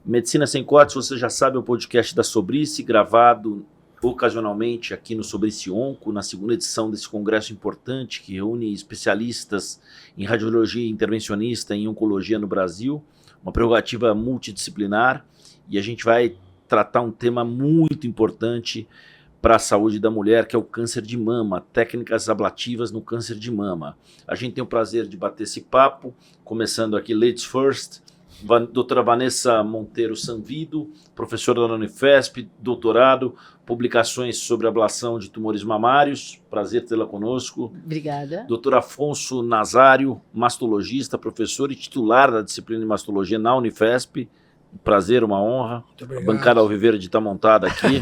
Medicina Sem Cortes, você já sabe, é o podcast da Sobrice, gravado ocasionalmente aqui no Sobrice Onco, na segunda edição desse congresso importante que reúne especialistas em radiologia intervencionista e em oncologia no Brasil, uma prerrogativa multidisciplinar, e a gente vai tratar um tema muito importante para a saúde da mulher, que é o câncer de mama, técnicas ablativas no câncer de mama. A gente tem o prazer de bater esse papo, começando aqui Ladies First, doutora Vanessa Monteiro Sanvido, professora da Unifesp, doutorado, publicações sobre ablação de tumores mamários, prazer tê-la conosco. Obrigada. Doutor Afonso Nazário, mastologista, professor e titular da disciplina de mastologia na Unifesp, prazer, uma honra. A bancada Alviverde está montada aqui,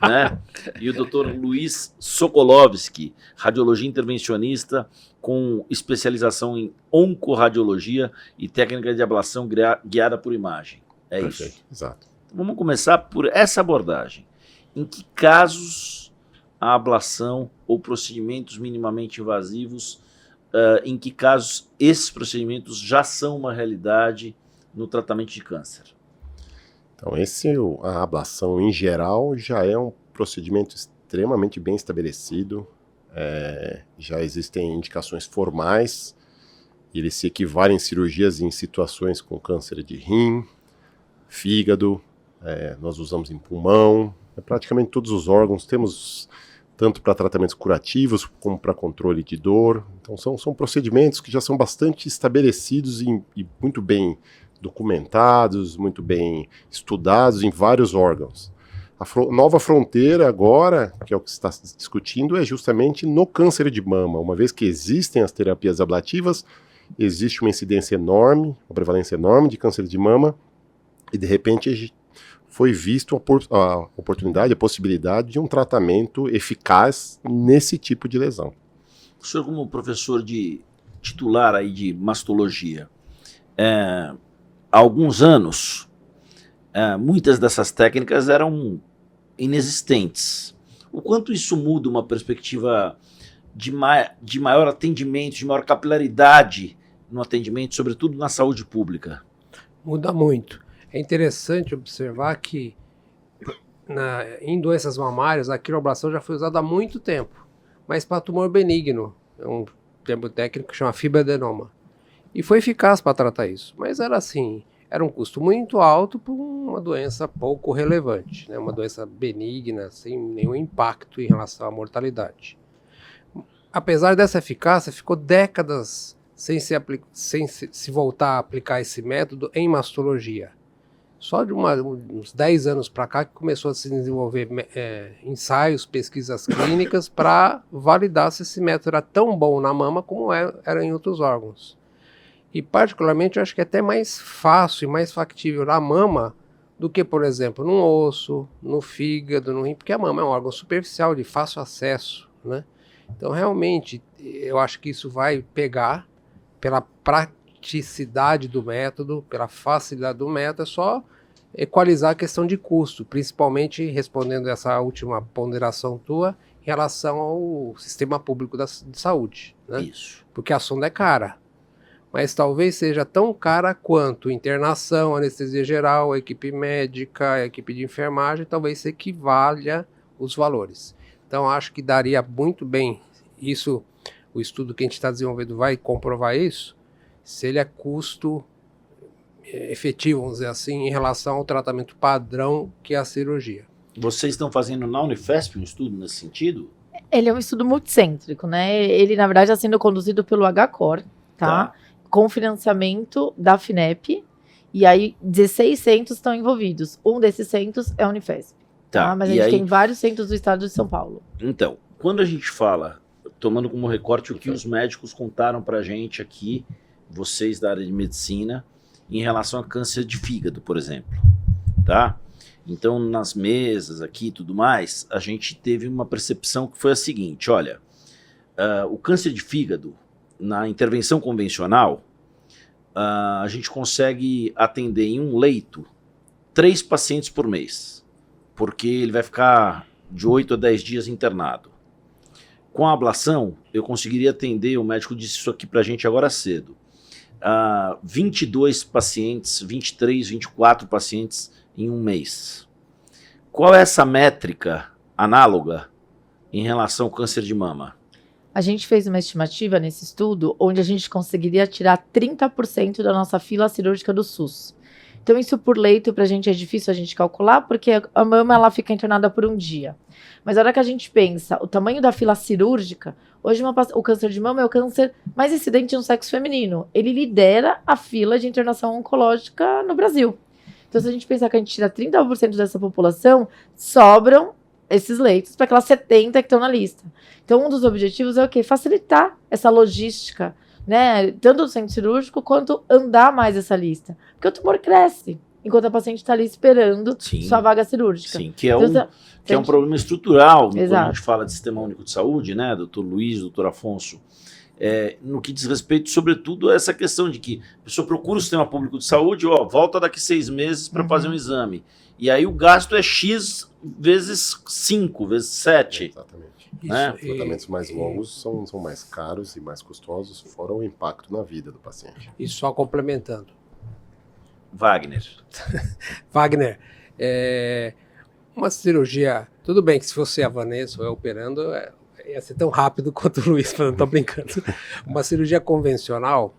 né? E o doutor Luiz Sokolovski, radiologia intervencionista com especialização em oncoradiologia e técnica de ablação guiada por imagem. É Perfeito. Isso. Exato. Vamos começar por essa abordagem. Em que casos a ablação ou procedimentos minimamente invasivos, em que casos esses procedimentos já são uma realidade no tratamento de câncer? Então, a ablação, em geral, já é um procedimento extremamente bem estabelecido. Já existem indicações formais, eles se equivalem a cirurgias em situações com câncer de rim, fígado, nós usamos em pulmão, praticamente todos os órgãos, temos tanto para tratamentos curativos como para controle de dor. Então, são procedimentos que já são bastante estabelecidos e muito bem documentados, muito bem estudados em vários órgãos. A nova fronteira agora, que é o que se está discutindo, é justamente no câncer de mama. Uma vez que existem as terapias ablativas, existe uma incidência enorme, uma prevalência enorme de câncer de mama, e de repente foi visto a oportunidade, a possibilidade de um tratamento eficaz nesse tipo de lesão. O senhor, como professor titular aí de mastologia, há alguns anos, muitas dessas técnicas eram inexistentes. O quanto isso muda uma perspectiva de maior atendimento, de maior capilaridade no atendimento, sobretudo na saúde pública? Muda muito. É interessante observar que em doenças mamárias a quiroablação já foi usada há muito tempo, mas para tumor benigno, é um termo técnico que chama fibroadenoma. E foi eficaz para tratar isso, mas era um custo muito alto por uma doença pouco relevante, né? Uma doença benigna, sem nenhum impacto em relação à mortalidade. Apesar dessa eficácia, ficou décadas sem se voltar a aplicar esse método em mastologia. Só de uns 10 anos para cá que começou a se desenvolver ensaios, pesquisas clínicas para validar se esse método era tão bom na mama como era em outros órgãos. E particularmente eu acho que é até mais fácil e mais factível na mama do que, por exemplo, no osso, no fígado, no rim, porque a mama é um órgão superficial de fácil acesso, né? Então realmente eu acho que isso vai pegar pela praticidade do método, pela facilidade do método, é só equalizar a questão de custo, principalmente respondendo essa última ponderação tua em relação ao sistema público de saúde, né? Isso. Porque a sonda é cara. Mas talvez seja tão cara quanto internação, anestesia geral, a equipe médica, a equipe de enfermagem, talvez se equivalha os valores. Então acho que daria muito bem, isso, o estudo que a gente está desenvolvendo vai comprovar isso, se ele é custo efetivo, vamos dizer assim, em relação ao tratamento padrão que é a cirurgia. Vocês estão fazendo na Unifesp um estudo nesse sentido? Ele é um estudo multicêntrico, né? Ele, na verdade, está sendo conduzido pelo HCOR, tá? Com financiamento da FINEP, e aí 16 centros estão envolvidos. Um desses centros é a Unifesp. Tá? Mas a gente tem vários centros do estado de São Paulo. Então, quando a gente fala, tomando como recorte o que os médicos contaram pra gente aqui, vocês da área de medicina, em relação a câncer de fígado, por exemplo, tá? Então, nas mesas aqui e tudo mais, a gente teve uma percepção que foi a seguinte, olha, o câncer de fígado, na intervenção convencional, a gente consegue atender em um leito 3 pacientes por mês, porque ele vai ficar de 8 a 10 dias internado. Com a ablação, eu conseguiria atender, o médico disse isso aqui pra gente agora cedo, 22 pacientes, 23, 24 pacientes em um mês. Qual é essa métrica análoga em relação ao câncer de mama? A gente fez uma estimativa nesse estudo onde a gente conseguiria tirar 30% da nossa fila cirúrgica do SUS. Então, isso por leito, pra gente é difícil a gente calcular, porque a mama ela fica internada por um dia. Mas a hora que a gente pensa o tamanho da fila cirúrgica, hoje o câncer de mama é o câncer mais incidente no sexo feminino. Ele lidera a fila de internação oncológica no Brasil. Então, se a gente pensar que a gente tira 30% dessa população, sobram esses leitos para aquelas 70 que estão na lista. Então, um dos objetivos é o quê? Facilitar essa logística, né? Tanto do centro cirúrgico quanto andar mais essa lista. Porque o tumor cresce enquanto a paciente está ali esperando sua vaga cirúrgica. Sim, que é um problema estrutural quando a gente fala de Sistema Único de Saúde, né? Doutor Luiz, doutor Afonso. No que diz respeito, sobretudo, a essa questão de que a pessoa procura o sistema público de saúde, volta daqui 6 meses para fazer um exame. E aí o gasto é X vezes 5, vezes 7. Exatamente. Né? Os tratamentos mais longos são mais caros e mais custosos, fora o impacto na vida do paciente. E só complementando. Wagner, uma cirurgia, tudo bem que se fosse a Vanessa ou eu operando, ia ser tão rápido quanto o Luiz, não tô brincando. Uma cirurgia convencional,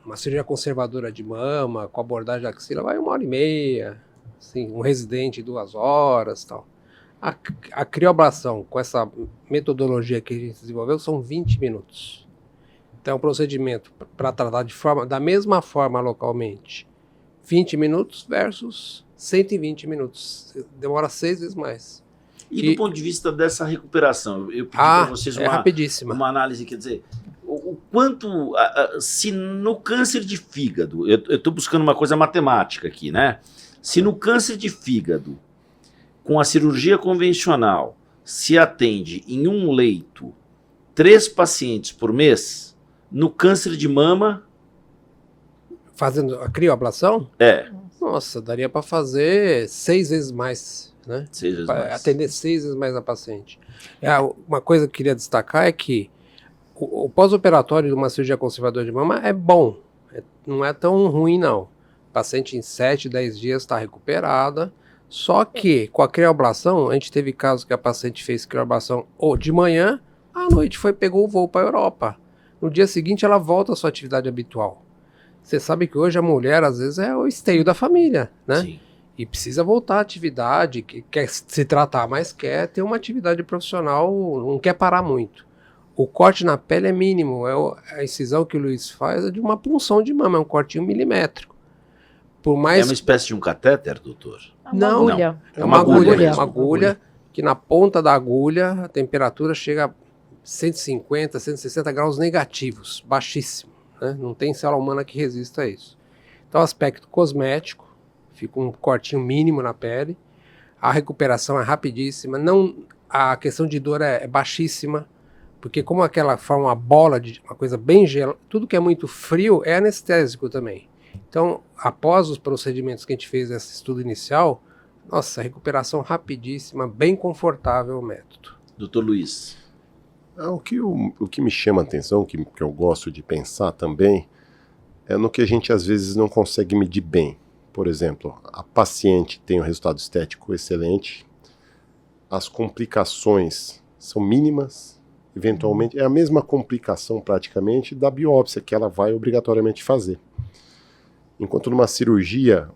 uma cirurgia conservadora de mama, com abordagem da axila, vai 1h30, assim, um residente 2 horas e tal. A crioablação, com essa metodologia que a gente desenvolveu, são 20 minutos. Então é um procedimento para tratar da mesma forma localmente. 20 minutos versus 120 minutos. Demora 6 vezes mais. E do ponto de vista dessa recuperação, eu pedi para vocês uma análise, quer dizer, o quanto, se no câncer de fígado, eu estou buscando uma coisa matemática aqui, né? Se no câncer de fígado, com a cirurgia convencional, se atende em um leito 3 pacientes por mês, no câncer de mama... Fazendo a crioablação? Nossa, daria para fazer 6 vezes mais, né? 6 vezes mais. Atender 6 vezes mais a paciente. Uma coisa que eu queria destacar é que o pós-operatório de uma cirurgia conservadora de mama é bom, não é tão ruim não. O paciente em 7, 10 dias está recuperada, só que com a crioablação, a gente teve casos que a paciente fez crioablação de manhã, à noite pegou o voo para a Europa. No dia seguinte ela volta à sua atividade habitual. Você sabe que hoje a mulher às vezes é o esteio da família, né? Sim. E precisa voltar à atividade, quer se tratar, mas quer ter uma atividade profissional, não quer parar muito. O corte na pele é mínimo, a incisão que o Luiz faz é de uma punção de mama, é um cortinho milimétrico. Por mais... É uma espécie de um catéter, doutor? Não, é uma agulha. Uma agulha que na ponta da agulha a temperatura chega a 150, 160 graus negativos, baixíssimo, né? Não tem célula humana que resista a isso. Então, aspecto cosmético, fica um cortinho mínimo na pele, a recuperação é rapidíssima, a questão de dor é baixíssima, porque como aquela forma uma bola de uma coisa bem gelada, tudo que é muito frio é anestésico também. Então, após os procedimentos que a gente fez nesse estudo inicial, nossa, recuperação rapidíssima, bem confortável o método. Doutor Luiz. O que me chama a atenção, que eu gosto de pensar também, é no que a gente às vezes não consegue medir bem. Por exemplo, a paciente tem um resultado estético excelente, as complicações são mínimas, eventualmente é a mesma complicação praticamente da biópsia que ela vai obrigatoriamente fazer. Enquanto numa cirurgia,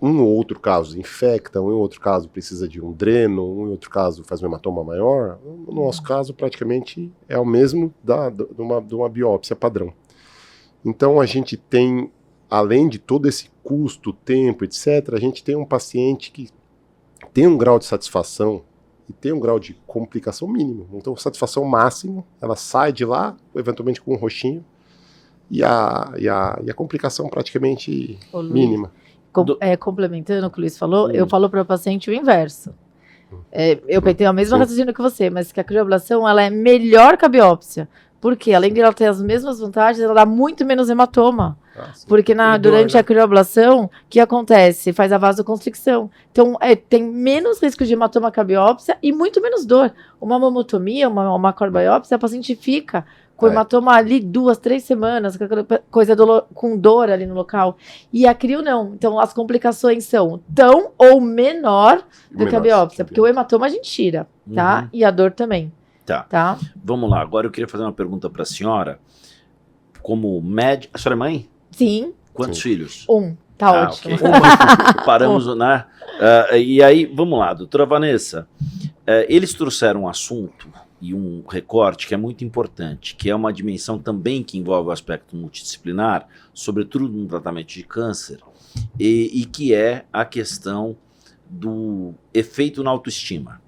um ou outro caso infecta, um ou outro caso precisa de um dreno, um ou outro caso faz um hematoma maior, no nosso caso praticamente é o mesmo de uma biópsia padrão. Então a gente tem, além de todo esse custo, tempo, etc., a gente tem um paciente que tem um grau de satisfação e tem um grau de complicação mínimo. Então satisfação máximo, ela sai de lá, eventualmente com um roxinho, e a complicação praticamente mínima. Complementando o que o Luiz falou, eu falo para o paciente o inverso. Eu tenho a mesma raciocínio que você, mas que a crioablação ela é melhor que a biópsia. Porque além de ela ter as mesmas vantagens, ela dá muito menos hematoma. Porque durante a crioablação, o que acontece? Faz a vasoconstricção. Então, tem menos risco de hematoma que a biópsia e muito menos dor. Uma mamotomia, uma corbiópsia, a paciente fica com hematoma ali 2, 3 semanas, coisa com dor ali no local. E a crio não. Então as complicações são tão ou menor do que a biópsia, porque o hematoma a gente tira, tá? E a dor também. Tá. Vamos lá, agora eu queria fazer uma pergunta para a senhora. Como médica. A senhora é mãe? Sim. Quantos filhos? Tá ótimo. Okay. Paramos, né? E aí, vamos lá, doutora Vanessa. Eles trouxeram um assunto e um recorte que é muito importante, que é uma dimensão também que envolve o aspecto multidisciplinar, sobretudo no tratamento de câncer, e que é a questão do efeito na autoestima.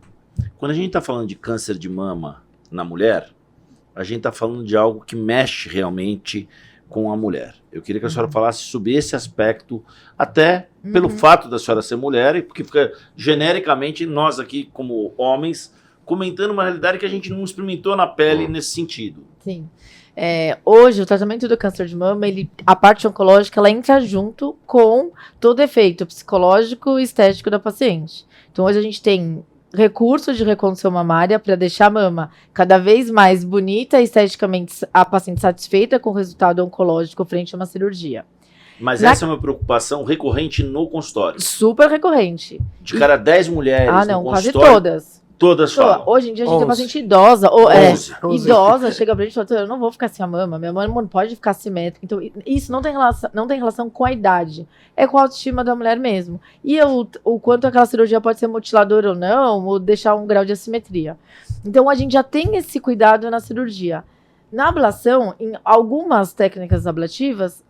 Quando a gente está falando de câncer de mama na mulher, a gente está falando de algo que mexe realmente com a mulher. Eu queria que a senhora falasse sobre esse aspecto, até pelo fato da senhora ser mulher, e porque fica genericamente nós aqui como homens comentando uma realidade que a gente não experimentou na pele nesse sentido. Sim. Hoje, o tratamento do câncer de mama, a parte oncológica, ela entra junto com todo o efeito psicológico e estético da paciente. Então, hoje a gente tem recursos de reconstrução mamária para deixar a mama cada vez mais bonita e esteticamente a paciente satisfeita com o resultado oncológico frente a uma cirurgia. Mas essa é uma preocupação recorrente no consultório. Super recorrente. De cada 10 mulheres no quase consultório, todas. Todas falam. Hoje em dia a gente tem paciente idosa, idosa, chega pra gente e fala, eu não vou ficar sem a mama, minha mama não pode ficar simétrica. Então, isso não tem relação com a idade, é com a autoestima da mulher mesmo. E o quanto aquela cirurgia pode ser mutiladora ou não, ou deixar um grau de assimetria. Então, a gente já tem esse cuidado na cirurgia. Na ablação, em algumas técnicas ablativas,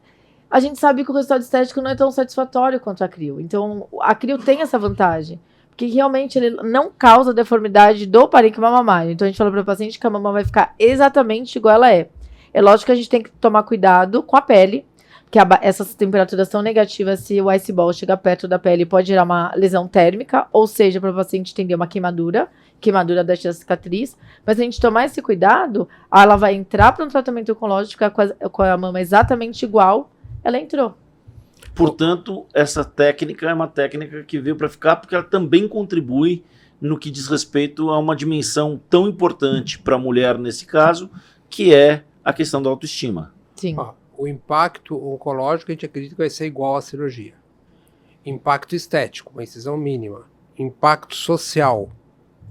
a gente sabe que o resultado estético não é tão satisfatório quanto a crio. Então, a crio tem essa vantagem. Que realmente ele não causa deformidade do parênquima mamário. Então a gente fala para o paciente que a mama vai ficar exatamente igual ela é. É lógico que a gente tem que tomar cuidado com a pele, que essas temperaturas são negativas. Se o ice ball chegar perto da pele, pode gerar uma lesão térmica, ou seja, para o paciente entender uma queimadura da cicatriz. Mas se a gente tomar esse cuidado, ela vai entrar para um tratamento oncológico com a mama exatamente igual ela entrou. Portanto, essa técnica é uma técnica que veio para ficar porque ela também contribui no que diz respeito a uma dimensão tão importante para a mulher nesse caso, que é a questão da autoestima. Sim. O impacto oncológico a gente acredita que vai ser igual à cirurgia. Impacto estético, uma incisão mínima. Impacto social,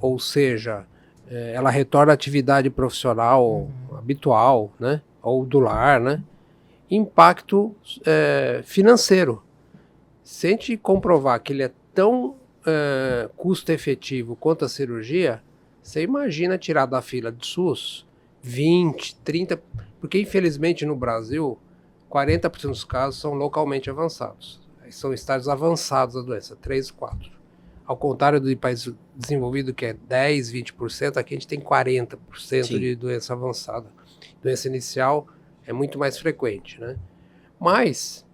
ou seja, ela retorna à atividade profissional habitual, né? Ou do lar, né? Impacto financeiro. Se a gente comprovar que ele é tão custo efetivo quanto a cirurgia, você imagina tirar da fila de SUS 20, 30, porque infelizmente no Brasil 40% dos casos são localmente avançados. São estágios avançados da doença, 3, 4. Ao contrário do país desenvolvido que é 10, 20%, aqui a gente tem 40% Sim. de doença avançada. Doença inicial é muito mais frequente, né? Mas,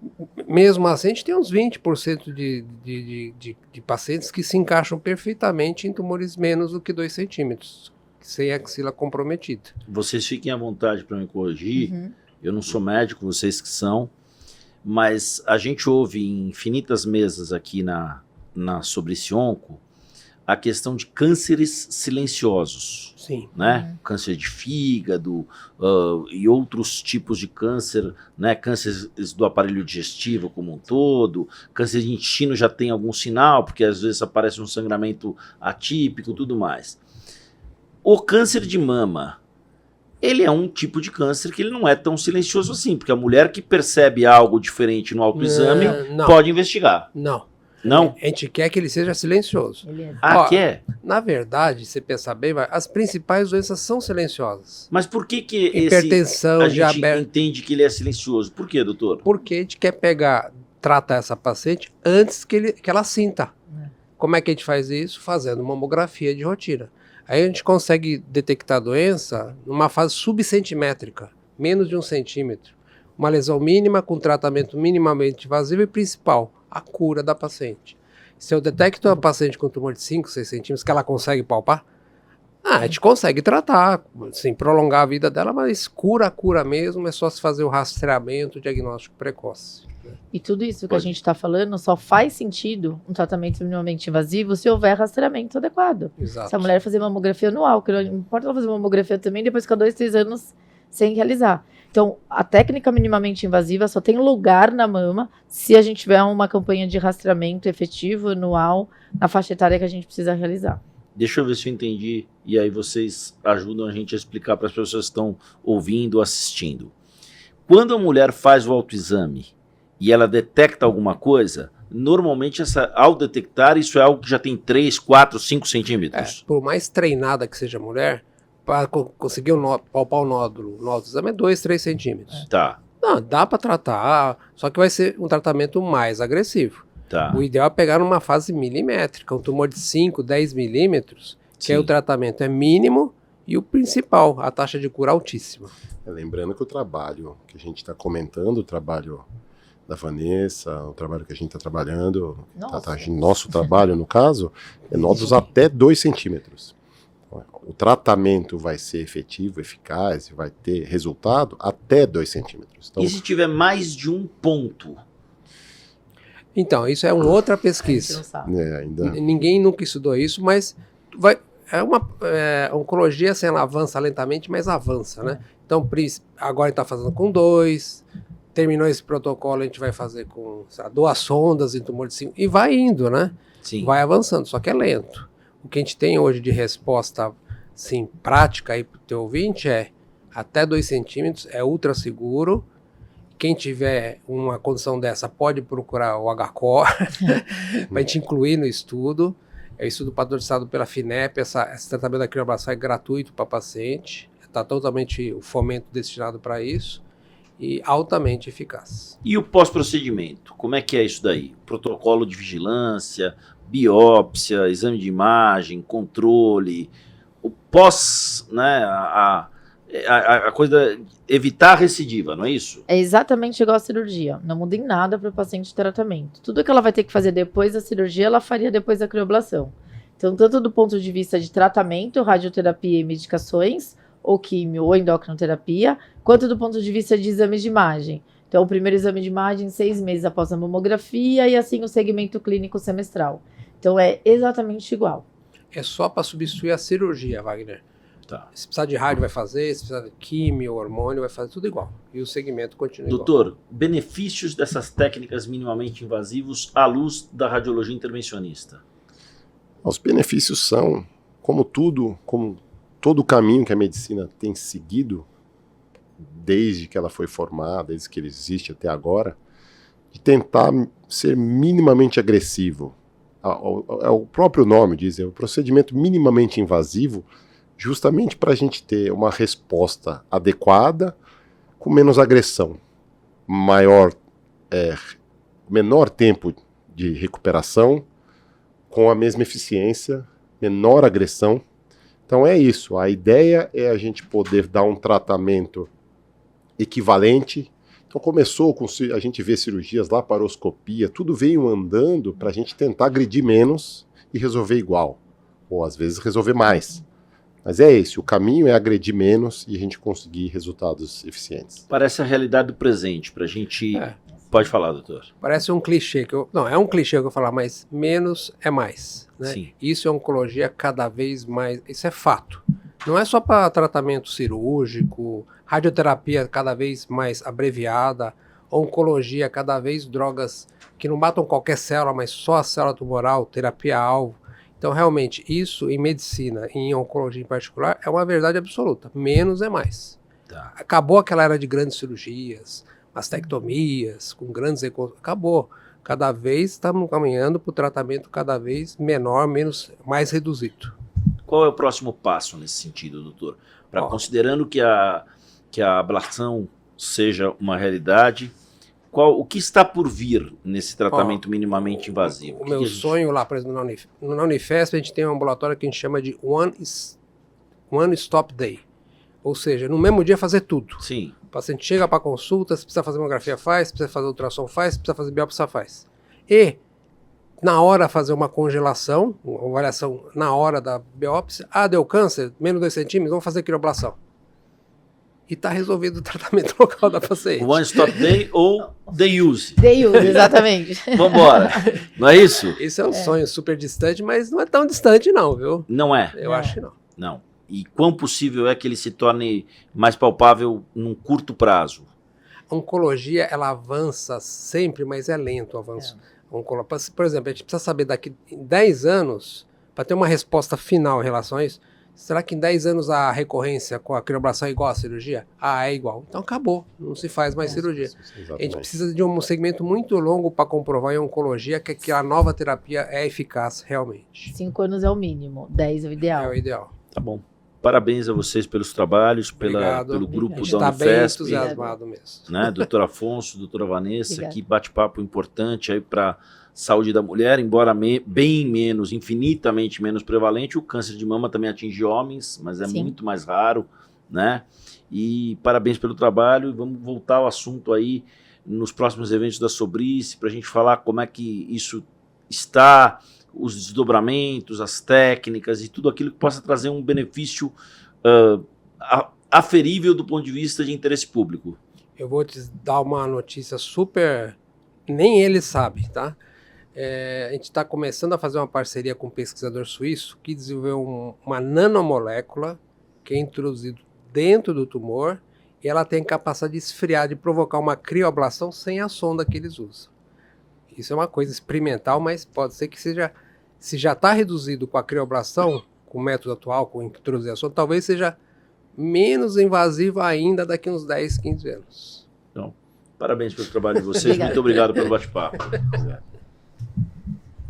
mesmo assim, a gente tem uns 20% de pacientes que se encaixam perfeitamente em tumores menos do que 2 centímetros, sem axila comprometida. Vocês fiquem à vontade para me corrigir, eu não sou médico, vocês que são, mas a gente ouve em infinitas mesas aqui sobre esse onco a questão de cânceres silenciosos. Sim. Né? Câncer de fígado e outros tipos de câncer, né? Cânceres do aparelho digestivo como um todo, câncer de intestino já tem algum sinal, porque às vezes aparece um sangramento atípico e tudo mais. O câncer de mama, ele é um tipo de câncer que ele não é tão silencioso assim, porque a mulher que percebe algo diferente no autoexame pode investigar. Não? A gente quer que ele seja silencioso. Quer? Na verdade, se você pensar bem, as principais doenças são silenciosas. Mas por que hipertensão, a gente diabetes entende que ele é silencioso? Por quê, doutor? Porque a gente quer tratar essa paciente antes que ela sinta. Como é que a gente faz isso? Fazendo mamografia de rotina. Aí a gente consegue detectar a doença numa fase subcentimétrica, menos de 1 centímetro. Uma lesão mínima com tratamento minimamente invasivo e principal, a cura da paciente. Se eu detecto a paciente com tumor de 5, 6 centímetros que ela consegue palpar, a gente consegue tratar, assim, prolongar a vida dela, mas cura mesmo, é só se fazer o rastreamento, o diagnóstico precoce. E tudo isso que a gente está falando só faz sentido um tratamento minimamente invasivo se houver rastreamento adequado. Exato. Se a mulher fazer mamografia anual, que não importa ela fazer mamografia também, depois que a 2, 3 anos sem realizar. Então, a técnica minimamente invasiva só tem lugar na mama se a gente tiver uma campanha de rastreamento efetivo, anual, na faixa etária que a gente precisa realizar. Deixa eu ver se eu entendi, e aí vocês ajudam a gente a explicar para as pessoas que estão ouvindo ou assistindo. Quando a mulher faz o autoexame e ela detecta alguma coisa, normalmente ao detectar, isso é algo que já tem 3, 4, 5 centímetros. Por mais treinada que seja a mulher, para conseguir palpar o nódulo no autoexame é 2, 3 centímetros. Tá, Não, dá para tratar, só que vai ser um tratamento mais agressivo. tá. O ideal é pegar numa fase milimétrica, um tumor de 5, 10 milímetros, que aí o tratamento é mínimo e o principal, a taxa de cura altíssima. Lembrando que o trabalho que a gente está comentando, o trabalho da Vanessa, o trabalho que a gente está trabalhando, nosso trabalho no caso, é nódulos até 2 centímetros. O tratamento vai ser efetivo, eficaz, vai ter resultado até 2 centímetros. Então, E se tiver mais de um ponto? Então, isso é uma outra A gente pesquisa. não sabe. ainda Ninguém nunca estudou isso, mas a oncologia, assim, ela avança lentamente, mas avança, né? Então, agora a gente está fazendo com 2, terminou esse protocolo, a gente vai fazer com 2 sondas em tumor de 5, e vai indo, né? Sim. Vai avançando, só que é lento. O que a gente tem hoje de resposta, assim, prática aí para o teu ouvinte é até 2 centímetros, é ultra seguro. Quem tiver uma condição dessa pode procurar o HCOR para a gente incluir no estudo. É um estudo patrocinado pela FINEP, esse tratamento da crioblação é gratuito para paciente, está totalmente o fomento destinado para isso e altamente eficaz. E o pós-procedimento? Como é que é isso daí? Protocolo de vigilância, biópsia, exame de imagem, controle, o pós, né, a coisa, evitar a recidiva, não é isso? É exatamente igual à cirurgia. Não muda em nada para o paciente de tratamento. Tudo que ela vai ter que fazer depois da cirurgia, ela faria depois da crioblação. Então, tanto do ponto de vista de tratamento, radioterapia e medicações, ou químio ou endocrinoterapia, quanto do ponto de vista de exames de imagem. Então, o primeiro exame de imagem 6 meses após a mamografia e assim o segmento clínico semestral. Então, é exatamente igual. É só para substituir a cirurgia, Wagner. Tá. Se precisar de rádio vai fazer, se precisar de químio, hormônio, vai fazer tudo igual. E o segmento continua igual. Doutor, benefícios dessas técnicas minimamente invasivos à luz da radiologia intervencionista? os benefícios são, como todo o caminho que a medicina tem seguido, desde que ela foi formada, desde que ele existe até agora, de tentar ser minimamente agressivo. É o próprio nome diz, é o procedimento minimamente invasivo, justamente para a gente ter uma resposta adequada, com menos agressão, menor tempo de recuperação, com a mesma eficiência, menor agressão. Então é isso, a ideia é a gente poder dar um tratamento equivalente. Então começou com, a gente vê cirurgias, laparoscopia, tudo veio andando para a gente tentar agredir menos e resolver igual, ou às vezes resolver mais. Mas é esse, o caminho é agredir menos e a gente conseguir resultados eficientes. Parece a realidade do presente, para a gente... Pode falar, doutor. Parece um clichê, não, é um clichê que eu falar, mas menos é mais. Né? Sim. Isso é oncologia cada vez mais, isso é fato. Não é só para tratamento cirúrgico, radioterapia cada vez mais abreviada, oncologia cada vez drogas que não matam qualquer célula, mas só a célula tumoral, terapia-alvo. Então, realmente, isso em medicina e em oncologia em particular é uma verdade absoluta. Menos é mais. Tá. Acabou aquela era de grandes cirurgias, mastectomias, com grandes acabou. Cada vez estamos caminhando para o tratamento cada vez menor, mais reduzido. Qual é o próximo passo nesse sentido, doutor? Considerando que a ablação seja uma realidade, o que está por vir nesse tratamento minimamente invasivo? O meu sonho lá, por exemplo, na Unifesp, a gente tem um ambulatório que a gente chama de One Stop Day. Ou seja, no mesmo dia fazer tudo. Sim. O paciente chega para consulta, se precisa fazer mamografia faz, se precisa fazer ultrassom faz, se precisa fazer biópsia faz. E, na hora, fazer uma congelação, uma avaliação na hora da biópsia. Deu câncer, menos 2 centímetros, vamos fazer crioblação. E está resolvido o tratamento local da paciente. One Stop Day ou Day Use. Day Use, exatamente. Vambora. Não é isso? Esse é um sonho super distante, mas não é tão distante não, viu? Não é? Eu acho que não. Não. E quão possível é que ele se torne mais palpável num curto prazo? A oncologia, ela avança sempre, mas é lento o avanço. Por exemplo, a gente precisa saber daqui 10 anos, para ter uma resposta final em relação a isso, será que em 10 anos a recorrência com a crioblação é igual à cirurgia? Ah, é igual. Então acabou, não se faz mais cirurgia. A gente precisa de um segmento muito longo para comprovar em oncologia que a nova terapia é eficaz realmente. 5 anos é o mínimo, 10 é o ideal. É o ideal. Tá bom. Parabéns a vocês pelos trabalhos, Obrigado. pelo grupo A gente da está bem Unifesp, entusiasmado mesmo. né? Doutor Afonso, doutora Vanessa, Obrigada. que bate-papo importante aí para saúde da mulher, embora bem menos, infinitamente menos prevalente, o câncer de mama também atinge homens, mas é Sim. muito mais raro, né? E parabéns pelo trabalho, e vamos voltar ao assunto aí nos próximos eventos da Sobrice, para a gente falar como é que isso está, os desdobramentos, as técnicas e tudo aquilo que possa trazer um benefício aferível do ponto de vista de interesse público. Eu vou te dar uma notícia super... Nem ele sabe, tá? A gente está começando a fazer uma parceria com um pesquisador suíço que desenvolveu uma nanomolécula que é introduzida dentro do tumor e ela tem capacidade de esfriar, de provocar uma crioablação sem a sonda que eles usam. Isso é uma coisa experimental, mas pode ser que seja... Se já está reduzido com a crioablação, com o método atual, com introduzir a sonda, talvez seja menos invasivo ainda daqui uns 10, 15 anos. Então, parabéns pelo trabalho de vocês. Obrigada. Muito obrigado pelo bate-papo.